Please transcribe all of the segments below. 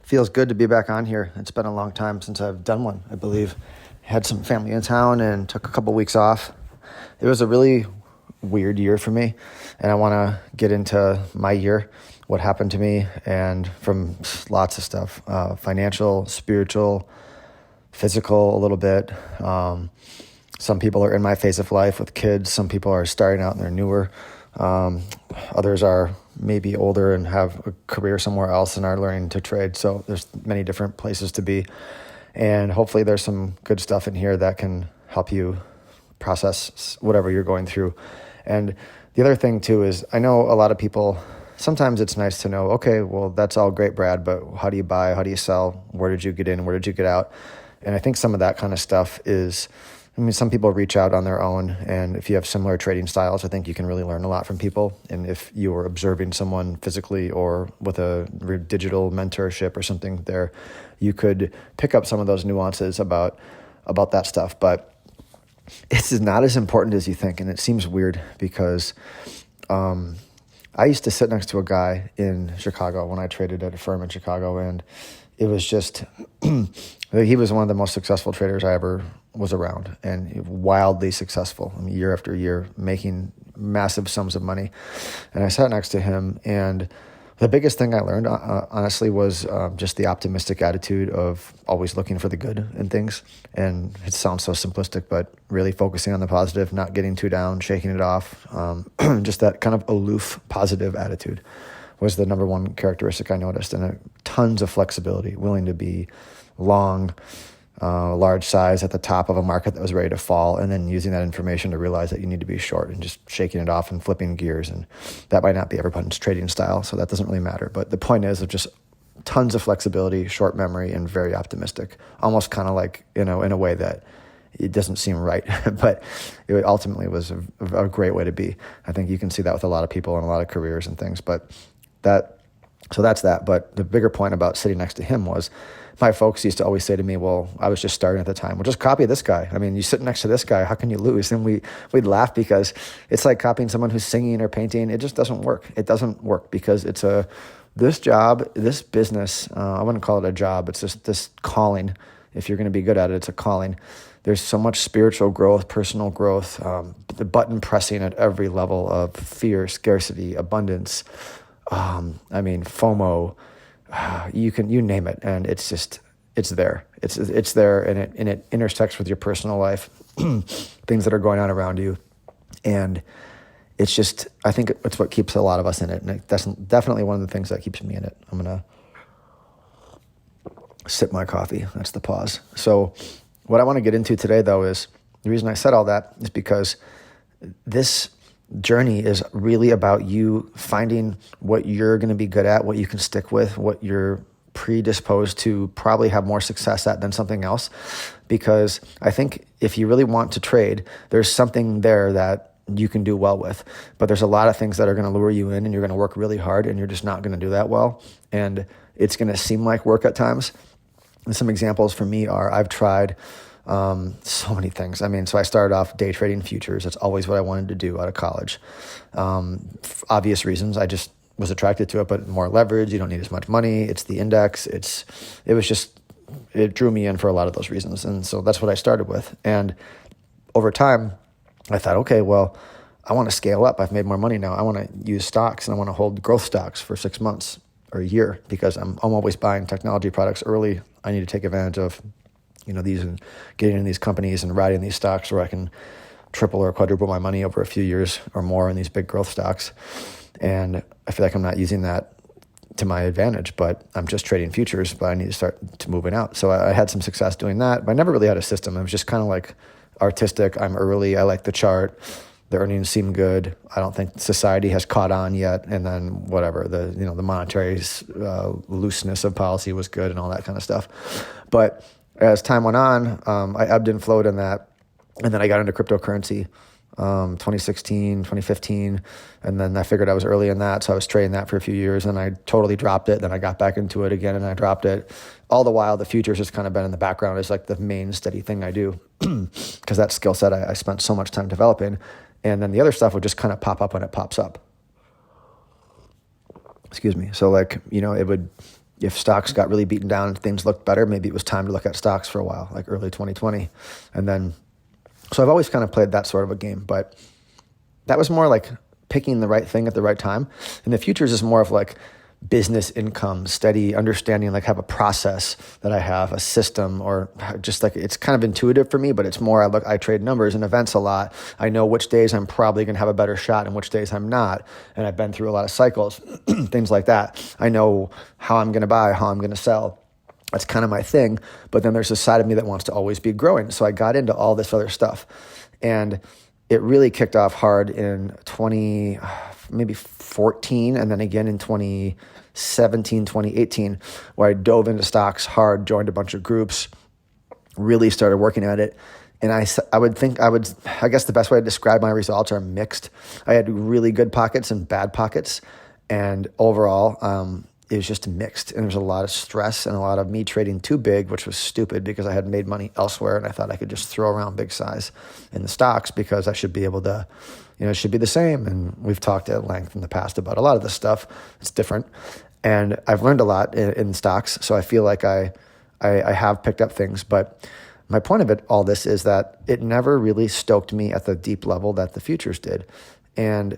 Feels good to be back on here. It's been a long time since I've done one, I believe. Had some family in town and took a couple weeks off. It was a really weird year for me, and I want to get into my year, what happened to me, and from lots of stuff, financial, spiritual, physical, a little bit. Some people are in my phase of life with kids. Some people are starting out and they're newer. Others are maybe older and have a career somewhere else and are learning to trade. So there's many different places to be. And hopefully there's some good stuff in here that can help you process whatever you're going through. And the other thing too is I know a lot of people, sometimes it's nice to know, okay, well, that's all great, Brad, but how do you buy? How do you sell? Where did you get in? Where did you get out? And I think some of that kind of stuff is, some people reach out on their own, and if you have similar trading styles, I think you can really learn a lot from people. And if you are observing someone physically or with a digital mentorship or something there, you could pick up some of those nuances about that stuff. But it's not as important as you think, and it seems weird because I used to sit next to a guy in Chicago when I traded at a firm in Chicago, and it was just, he was one of the most successful traders I ever was around, and wildly successful. Year after year, making massive sums of money. And I sat next to him, and the biggest thing I learned, honestly, was just the optimistic attitude of always looking for the good in things. And it sounds so simplistic, but really focusing on the positive, not getting too down, shaking it off. Just that kind of aloof, positive attitude was the number one characteristic I noticed. And tons of flexibility, willing to be long, large size at the top of a market that was ready to fall, and then using that information to realize that you need to be short and just shaking it off and flipping gears. And that might not be everyone's trading style, so that doesn't really matter. But the point is of just tons of flexibility, short memory, and very optimistic, almost kind of like, in a way that it doesn't seem right, but it ultimately was a great way to be. I think you can see that with a lot of people and a lot of careers and things, so that's that. But the bigger point about sitting next to him was, my folks used to always say to me, well, I was just starting at the time, well, just copy this guy. You sit next to this guy, how can you lose? And we'd laugh because it's like copying someone who's singing or painting. It just doesn't work. It doesn't work because it's this job, this business, I wouldn't call it a job. It's just this calling. If you're going to be good at it, it's a calling. There's so much spiritual growth, personal growth, the button pressing at every level of fear, scarcity, abundance, FOMO, you name it, and it's there. It's there, and it intersects with your personal life, things that are going on around you, and it's just, I think it's what keeps a lot of us in it, and that's definitely one of the things that keeps me in it. I'm gonna sip my coffee. That's the pause. So, what I want to get into today, though, is the reason I said all that is because this journey is really about you finding what you're going to be good at, what you can stick with, what you're predisposed to probably have more success at than something else. Because I think if you really want to trade, there's something there that you can do well with. But there's a lot of things that are going to lure you in, and you're going to work really hard, and you're just not going to do that well. And it's going to seem like work at times. And some examples for me are, I've tried so many things. So I started off day trading futures. That's always what I wanted to do out of college. For obvious reasons, I just was attracted to it, but more leverage. You don't need as much money. It's the index. It drew me in for a lot of those reasons. And so that's what I started with. And over time, I thought, okay, well, I want to scale up. I've made more money now. I want to use stocks, and I want to hold growth stocks for 6 months or a year because I'm always buying technology products early. I need to take advantage of these, and getting in these companies and riding these stocks where I can triple or quadruple my money over a few years or more in these big growth stocks. And I feel like I'm not using that to my advantage, but I'm just trading futures, but I need to start to moving out. So I had some success doing that, but I never really had a system. It was just kind of like artistic. I'm early. I like the chart. The earnings seem good. I don't think society has caught on yet. And then whatever, the monetary looseness of policy was good and all that kind of stuff. But as time went on, I ebbed and flowed in that. And then I got into cryptocurrency 2016, 2015. And then I figured I was early in that. So I was trading that for a few years, and I totally dropped it. Then I got back into it again, and I dropped it. All the while, the futures has kind of been in the background as like the main steady thing I do because that skill set I spent so much time developing. And then the other stuff would just kind of pop up when it pops up. Excuse me. So it would if stocks got really beaten down and things looked better, maybe it was time to look at stocks for a while, like early 2020. And then, so I've always kind of played that sort of a game, but that was more like picking the right thing at the right time. And the futures is more of like business income, steady understanding, like have a process that I have, a system, or just like, it's kind of intuitive for me, but it's more, I trade numbers and events a lot. I know which days I'm probably going to have a better shot and which days I'm not. And I've been through a lot of cycles, things like that. I know how I'm going to buy, how I'm going to sell. That's kind of my thing. But then there's a side of me that wants to always be growing. So I got into all this other stuff, and it really kicked off hard in maybe 14, and then again in 2017, 2018, where I dove into stocks hard, joined a bunch of groups, really started working at it. And I guess the best way to describe my results are mixed. I had really good pockets and bad pockets, and overall, it was just mixed. And there was a lot of stress and a lot of me trading too big, which was stupid because I had made money elsewhere, and I thought I could just throw around big size in the stocks because I should be able to, it should be the same. And we've talked at length in the past about a lot of this stuff. It's different. And I've learned a lot in stocks. So I feel like I have picked up things. But my point of all this is that it never really stoked me at the deep level that the futures did. And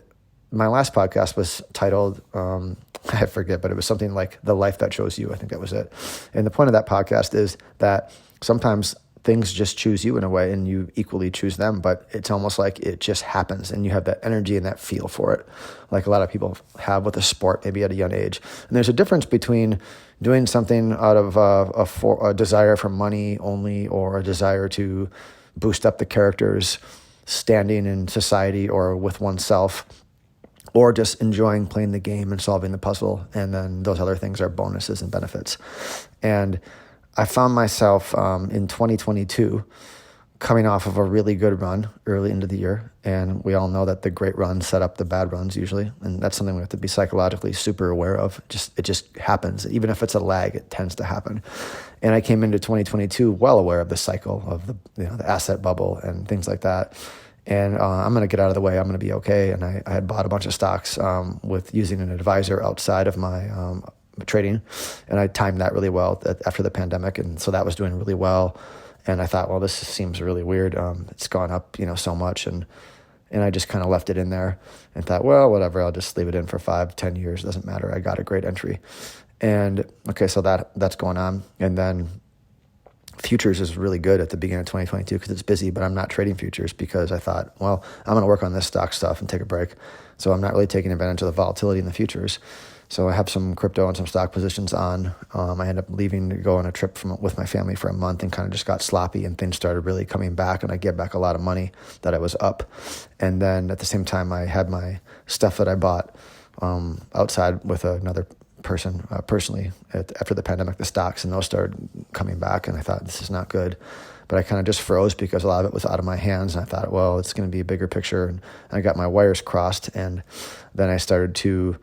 my last podcast was titled, I forget, but it was something like The Life That Chose You. I think that was it. And the point of that podcast is that sometimes things just choose you in a way and you equally choose them, but it's almost like it just happens and you have that energy and that feel for it, like a lot of people have with a sport, maybe at a young age. And there's a difference between doing something out of a desire for money only, or a desire to boost up the character's standing in society or with oneself, or just enjoying playing the game and solving the puzzle. And then those other things are bonuses and benefits. And I found myself in 2022 coming off of a really good run early into the year. And we all know that the great runs set up the bad runs usually. And that's something we have to be psychologically super aware of. It just happens. Even if it's a lag, it tends to happen. And I came into 2022 well aware of the cycle of the asset bubble and things like that. And I'm going to get out of the way. I'm going to be okay. And I had bought a bunch of stocks with using an advisor outside of my trading. And I timed that really well after the pandemic. And so that was doing really well. And I thought, well, this seems really weird. It's gone up, so much. And I just kind of left it in there and thought, well, whatever, I'll just leave it in for 5-10 years. Doesn't matter. I got a great entry. And okay, so that's going on. And then futures is really good at the beginning of 2022 because it's busy, but I'm not trading futures because I thought, well, I'm going to work on this stock stuff and take a break. So I'm not really taking advantage of the volatility in the futures. So I have some crypto and some stock positions on. I ended up leaving to go on a trip with my family for a month and kind of just got sloppy, and things started really coming back, and I gave back a lot of money that I was up. And then at the same time, I had my stuff that I bought outside with another person personally after the pandemic, the stocks, and those started coming back, and I thought, this is not good. But I kind of just froze because a lot of it was out of my hands, and I thought, well, it's going to be a bigger picture, and I got my wires crossed, and then I started to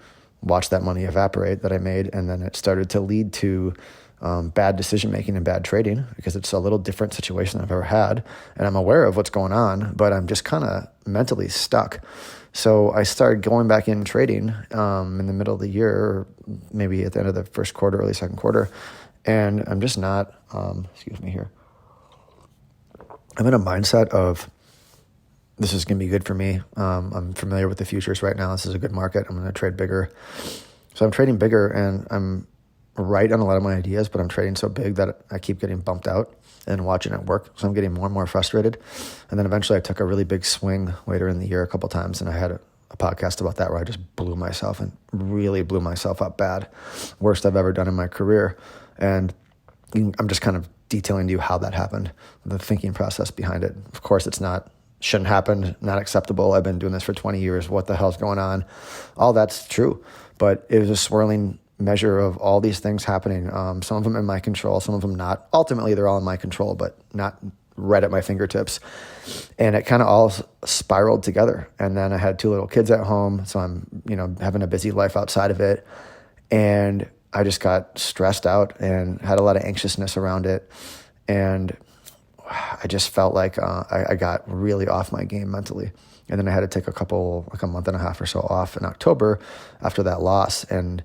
watch that money evaporate that I made, and then it started to lead to bad decision making and bad trading because it's a little different situation than I've ever had, and I'm aware of what's going on, but I'm just kind of mentally stuck. So I started going back in trading in the middle of the year, or maybe at the end of the first quarter, early second quarter, and I'm just not, excuse me here, I'm in a mindset of this is going to be good for me. I'm familiar with the futures right now. This is a good market. I'm going to trade bigger. So I'm trading bigger, and I'm right on a lot of my ideas, but I'm trading so big that I keep getting bumped out and watching it work. So I'm getting more and more frustrated. And then eventually I took a really big swing later in the year a couple of times, and I had a podcast about that where I just blew myself up bad. Worst I've ever done in my career. And I'm just kind of detailing to you how that happened, the thinking process behind it. Of course, shouldn't happen, not acceptable. I've been doing this for 20 years. What the hell's going on? All that's true. But it was a swirling measure of all these things happening. Some of them in my control, some of them not. Ultimately, they're all in my control, but not right at my fingertips. And it kind of all spiraled together. And then I had 2 little kids at home, so I'm, having a busy life outside of it. And I just got stressed out and had a lot of anxiousness around it. And I just felt like I got really off my game mentally. And then I had to take a month and a half or so off in October after that loss. And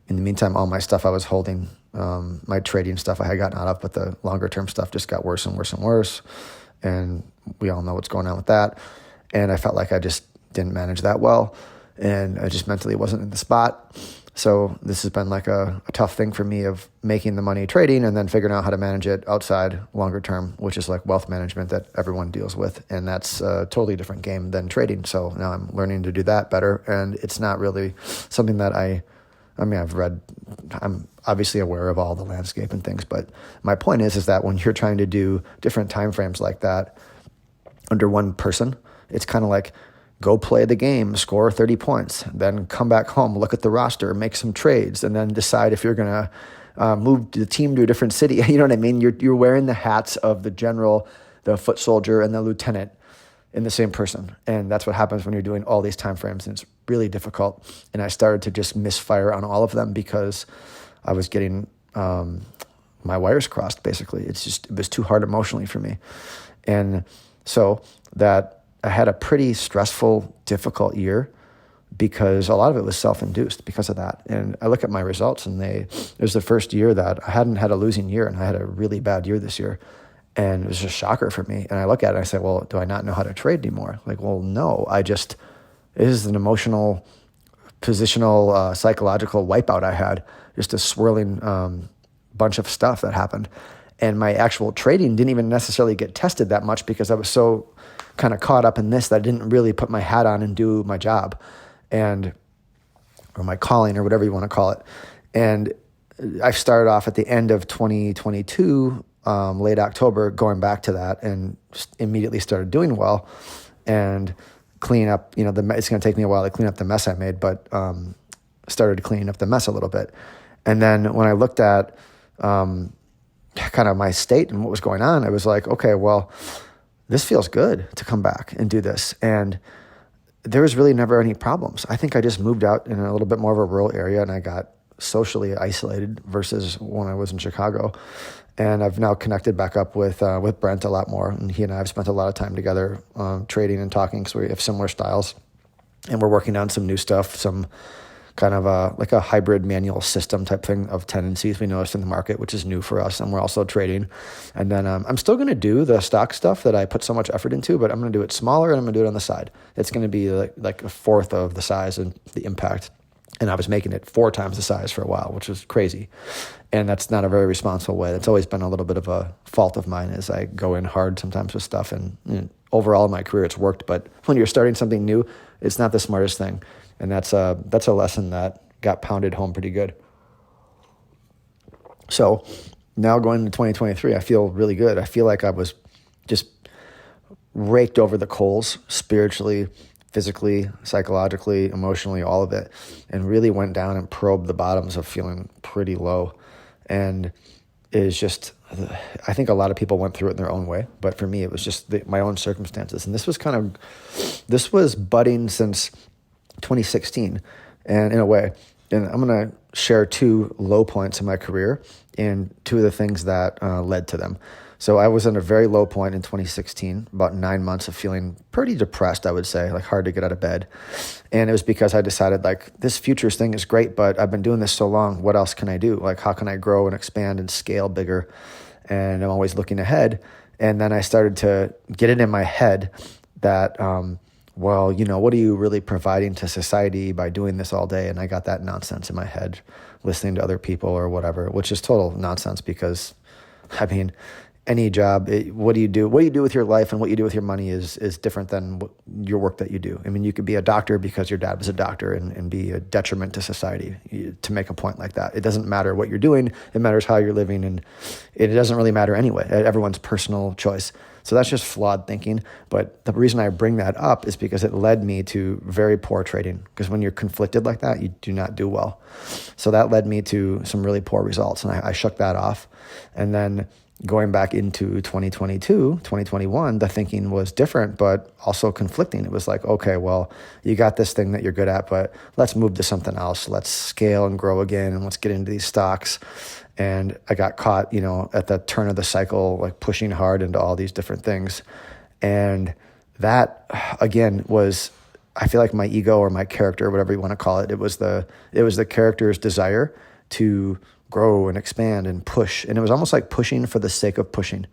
in the meantime, all my stuff I was holding, my trading stuff I had gotten out of, but the longer term stuff just got worse and worse and worse. And we all know what's going on with that. And I felt like I just didn't manage that well. And I just mentally wasn't in the spot. So this has been like a tough thing for me of making the money trading and then figuring out how to manage it outside longer term, which is like wealth management that everyone deals with. And that's a totally different game than trading. So now I'm learning to do that better. And it's not really something that I've read, I'm obviously aware of all the landscape and things, but my point is that when you're trying to do different time frames like that under one person, it's kind of like, go play the game, score 30 points, then come back home, look at the roster, make some trades, and then decide if you're going to move the team to a different city. You know what I mean? You're wearing the hats of the general, the foot soldier, and the lieutenant in the same person. And that's what happens when you're doing all these time frames, and it's really difficult. And I started to just misfire on all of them because I was getting my wires crossed, basically. It was too hard emotionally for me. And so that I had a pretty stressful, difficult year because a lot of it was self-induced because of that. And I look at my results, and it was the first year that I hadn't had a losing year, and I had a really bad year this year. And it was a shocker for me. And I look at it and I say, well, do I not know how to trade anymore? Like, well, no, it is an emotional, positional, psychological wipeout I had, just a swirling bunch of stuff that happened. And my actual trading didn't even necessarily get tested that much because I was so kind of caught up in this that I didn't really put my hat on and do my job or my calling or whatever you want to call it. And I started off at the end of 2022, late October, going back to that and just immediately started doing well and cleaning up, it's going to take me a while to clean up the mess I made, but started cleaning up the mess a little bit. And then when I looked at kind of my state and what was going on, I was like, okay, well, this feels good to come back and do this. And there was really never any problems. I think I just moved out in a little bit more of a rural area and I got socially isolated versus when I was in Chicago. And I've now connected back up with Brent a lot more. And he and I have spent a lot of time together trading and talking because we have similar styles. And we're working on some new stuff, some kind of like a hybrid manual system type thing of tendencies we noticed in the market, which is new for us. And we're also trading. And then I'm still going to do the stock stuff that I put so much effort into, but I'm going to do it smaller and I'm going to do it on the side. It's going to be like a fourth of the size and the impact. And I was making it 4 times the size for a while, which was crazy. And that's not a very responsible way. That's always been a little bit of a fault of mine is I go in hard sometimes with stuff. And overall in my career, it's worked. But when you're starting something new, it's not the smartest thing. And that's a lesson that got pounded home pretty good. So now going into 2023, I feel really good. I feel like I was just raked over the coals spiritually, physically, psychologically, emotionally, all of it, and really went down and probed the bottoms of feeling pretty low. And it is just, I think a lot of people went through it in their own way, but for me, it was just my own circumstances. And this was budding since 2016, and in a way, and I'm going to share 2 low points in my career and 2 of the things that led to them. So I was in a very low point in 2016, about 9 months of feeling pretty depressed, I would say, like hard to get out of bed. And it was because I decided like this futures thing is great, but I've been doing this so long. What else can I do? Like how can I grow and expand and scale bigger? And I'm always looking ahead. And then I started to get it in my head that, well, what are you really providing to society by doing this all day? And I got that nonsense in my head, listening to other people or whatever, which is total nonsense because, any job, what do you do with your life and what you do with your money is different than your work that you do. You could be a doctor because your dad was a doctor and be a detriment to society to make a point like that. It doesn't matter what you're doing. It matters how you're living, and it doesn't really matter anyway. Everyone's personal choice. So that's just flawed thinking. But the reason I bring that up is because it led me to very poor trading. Because when you're conflicted like that, you do not do well. So that led me to some really poor results. And I shook that off. And then going back into 2022, 2021, the thinking was different, but also conflicting. It was like, okay, well, you got this thing that you're good at, but let's move to something else. Let's scale and grow again, and let's get into these stocks. And I got caught, at the turn of the cycle, like pushing hard into all these different things. And that, again, was I feel like my ego or my character, whatever you want to call it, it was the character's desire to grow and expand and push. And it was almost like pushing for the sake of pushing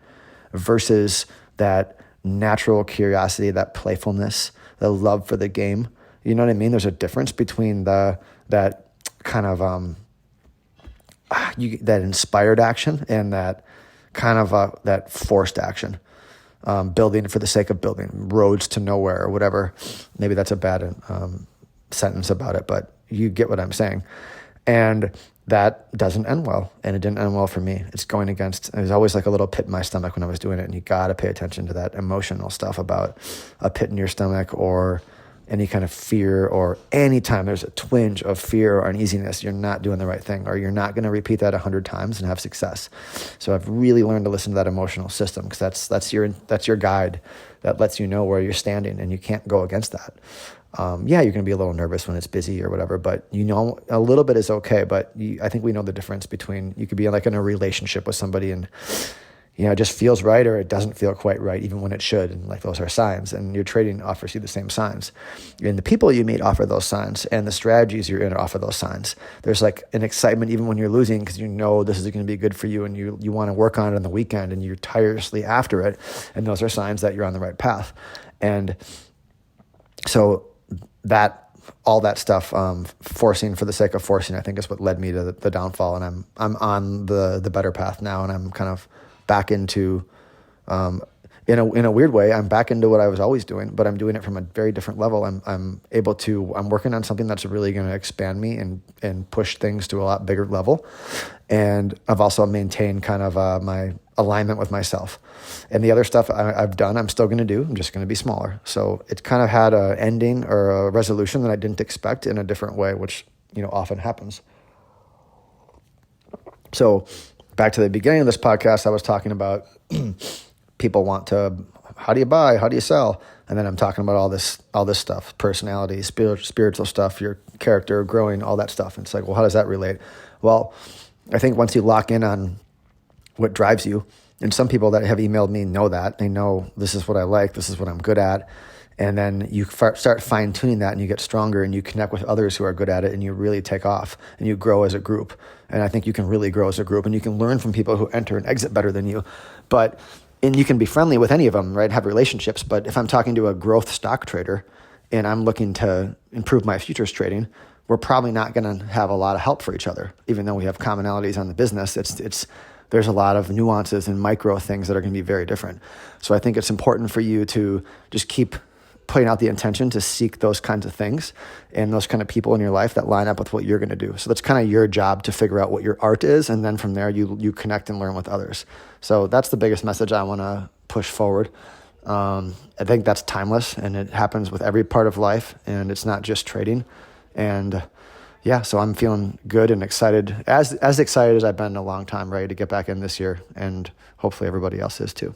versus that natural curiosity, that playfulness, the love for the game. You know what I mean? There's a difference between that kind of that inspired action and that kind of that forced action. Building for the sake of building, roads to nowhere or whatever. Maybe that's a bad sentence about it, but you get what I'm saying. And that doesn't end well, and it didn't end well for me. It's going against, it was always like a little pit in my stomach when I was doing it, and you got to pay attention to that emotional stuff about a pit in your stomach or any kind of fear, or anytime there's a twinge of fear or uneasiness, you're not doing the right thing, or you're not going to repeat that 100 times and have success. So I've really learned to listen to that emotional system, because that's your guide that lets you know where you're standing, and you can't go against that. Yeah, you're going to be a little nervous when it's busy or whatever, but you know, a little bit is okay. But I think we know the difference between, you could be like in a relationship with somebody and, you know, it just feels right, or it doesn't feel quite right, even when it should. And like, those are signs, and your trading offers you the same signs. And the people you meet offer those signs, and the strategies you're in offer those signs. There's like an excitement even when you're losing, because you know this is going to be good for you, and you want to work on it on the weekend, and you're tirelessly after it. And those are signs that you're on the right path. And so all that stuff, forcing for the sake of forcing, I think is what led me to the downfall. And I'm on the better path now, and I'm kind of back into, in a weird way, I'm back into what I was always doing, but I'm doing it from a very different level. I'm working on something that's really going to expand me and push things to a lot bigger level. And I've also maintained kind of my alignment with myself. And the other stuff I've done, I'm still going to do. I'm just going to be smaller. So it's kind of had an ending or a resolution that I didn't expect in a different way, which, you know, often happens. So back to the beginning of this podcast, I was talking about people want to, how do you buy? How do you sell? And then I'm talking about all this stuff, personality, spiritual stuff, your character, growing, all that stuff. And it's like, well, how does that relate? Well, I think once you lock in on what drives you, and some people that have emailed me know that. They know this is what I like, this is what I'm good at. And then you start fine-tuning that, and you get stronger, and you connect with others who are good at it, and you really take off, and you grow as a group. And I think you can really grow as a group, and you can learn from people who enter and exit better than you. And you can be friendly with any of them, right? Have relationships. But if I'm talking to a growth stock trader and I'm looking to improve my futures trading, we're probably not going to have a lot of help for each other, even though we have commonalities on the business. There's a lot of nuances and micro things that are going to be very different. So I think it's important for you to just keep putting out the intention to seek those kinds of things and those kind of people in your life that line up with what you're going to do. So that's kind of your job to figure out what your art is. And then from there, you connect and learn with others. So that's the biggest message I want to push forward. I think that's timeless, and it happens with every part of life, and it's not just trading. And yeah, so I'm feeling good and excited, as excited as I've been in a long time, ready to get back in this year, and hopefully everybody else is too.